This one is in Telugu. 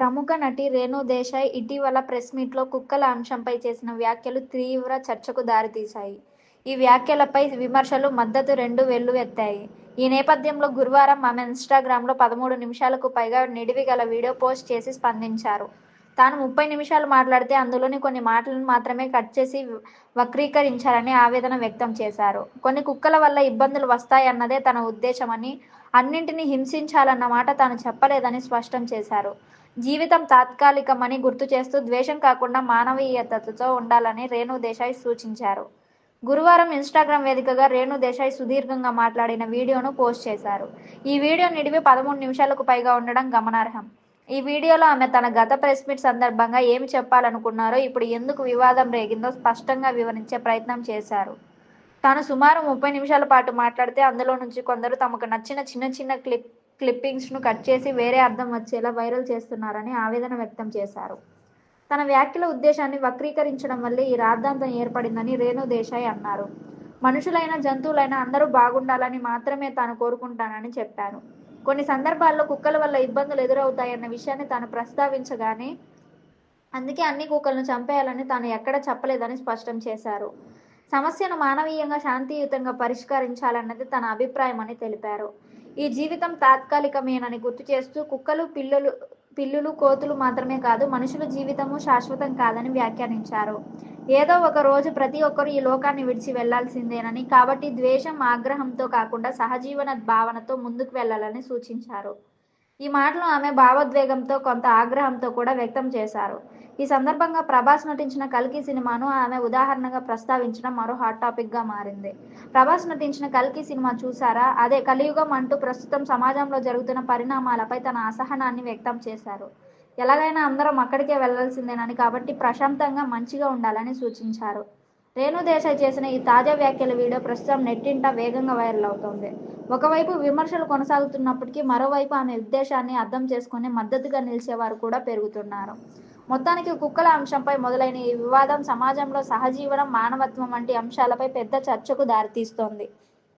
ప్రముఖ నటి రేణు దేశాయ్ ఇటీవల ప్రెస్ మీట్లో కుక్కల అంశంపై చేసిన వ్యాఖ్యలు తీవ్ర చర్చకు దారితీశాయి. ఈ వ్యాఖ్యలపై విమర్శలు, మద్దతు రెండూ వెల్లువెత్తాయి. ఈ నేపథ్యంలో గురువారం ఆమె ఇన్స్టాగ్రామ్లో 13 నిమిషాలకు పైగా నిడివి గల వీడియో పోస్ట్ చేసి స్పందించారు. తాను 30 నిమిషాలు మాట్లాడితే అందులోని కొన్ని మాటలను మాత్రమే కట్ చేసి వక్రీకరించారని ఆవేదన వ్యక్తం చేశారు. కొన్ని కుక్కల వల్ల ఇబ్బందులు వస్తాయన్నదే తన ఉద్దేశమని, అన్నింటినీ హింసించాలన్న మాట తాను చెప్పలేదని స్పష్టం చేశారు. జీవితం తాత్కాలికమని గుర్తు చేస్తూ ద్వేషం కాకుండా మానవీయతతో ఉండాలని రేణు దేశాయ్ సూచించారు. గురువారం ఇన్స్టాగ్రామ్ వేదికగా రేణు దేశాయ్ సుదీర్ఘంగా మాట్లాడిన వీడియోను పోస్ట్ చేశారు. ఈ వీడియో నిడివి 13 నిమిషాలకు పైగా ఉండడం గమనార్హం. ఈ వీడియోలో ఆమె తన గత ప్రెస్ మీట్ సందర్భంగా ఏమి చెప్పాలనుకున్నారో, ఇప్పుడు ఎందుకు వివాదం రేగిందో స్పష్టంగా వివరించే ప్రయత్నం చేశారు. తాను సుమారు 30 నిమిషాల పాటు మాట్లాడితే అందులో నుంచి కొందరు తమకు నచ్చిన చిన్న క్లిప్పింగ్స్ను కట్ చేసి వేరే అర్థం వచ్చేలా వైరల్ చేస్తున్నారని ఆవేదన వ్యక్తం చేశారు. తన వ్యాఖ్యల ఉద్దేశాన్ని వక్రీకరించడం వల్లే ఈ రాద్ధాంతం ఏర్పడిందని రేణు దేశాయ్ అన్నారు. మనుషులైనా జంతువులైనా అందరూ బాగుండాలని మాత్రమే తాను కోరుకుంటానని చెప్పారు. కొన్ని సందర్భాల్లో కుక్కల వల్ల ఇబ్బందులు ఎదురవుతాయన్న విషయాన్ని తాను ప్రస్తావించగానే అందుకే అన్ని కుక్కలను చంపేయాలని తాను ఎక్కడా చెప్పలేదని స్పష్టం చేశారు. సమస్యను మానవీయంగా, శాంతియుతంగా పరిష్కరించాలన్నది తన అభిప్రాయమని తెలిపారు. ఈ జీవితం తాత్కాలికమేనని గుర్తు చేస్తూ కుక్కలు, పిల్లులు, కోతులు మాత్రమే కాదు, మనుషుల జీవితమూ శాశ్వతం కాదని వ్యాఖ్యానించారు. ఏదో ఒక రోజు ప్రతి ఒక్కరూ ఈ లోకాన్ని విడిచి వెళ్లాల్సిందేనని, కాబట్టి ద్వేషం, ఆగ్రహంతో కాకుండా సహజీవన భావనతో ముందుకు వెళ్లాలని సూచించారు. ఈ మాటలు ఆమె భావోద్వేగంతో, కొంత ఆగ్రహంతో కూడా వ్యక్తం చేశారు. ఈ సందర్భంగా ప్రభాస్ నటించిన కల్కి సినిమాను ఆమె ఉదాహరణగా ప్రస్తావించడం మరో హాట్ టాపిక్గా మారింది. ప్రభాస్ నటించిన కల్కి సినిమా చూశారా? అదే కలియుగం అంటూ ప్రస్తుతం సమాజంలో జరుగుతున్న పరిణామాలపై తన అసహనాన్ని వ్యక్తం చేశారు. ఎలాగైనా అందరం అక్కడికే వెళ్లాల్సిందేనని, కాబట్టి ప్రశాంతంగా, మంచిగా ఉండాలని సూచించారు. రేణు దేశాయ్ చేసిన ఈ తాజా వ్యాఖ్యల వీడియో ప్రస్తుతం నెట్టింట వేగంగా వైరల్ అవుతోంది. ఒకవైపు విమర్శలు కొనసాగుతున్నప్పటికీ మరోవైపు ఆమె ఉద్దేశాన్ని అర్థం చేసుకుని మద్దతుగా నిలిచేవారు కూడా పెరుగుతున్నారు. మొత్తానికి కుక్కల అంశంపై మొదలైన ఈ వివాదం సమాజంలో సహజీవనం, మానవత్వం వంటి అంశాలపై పెద్ద చర్చకు దారితీస్తోంది.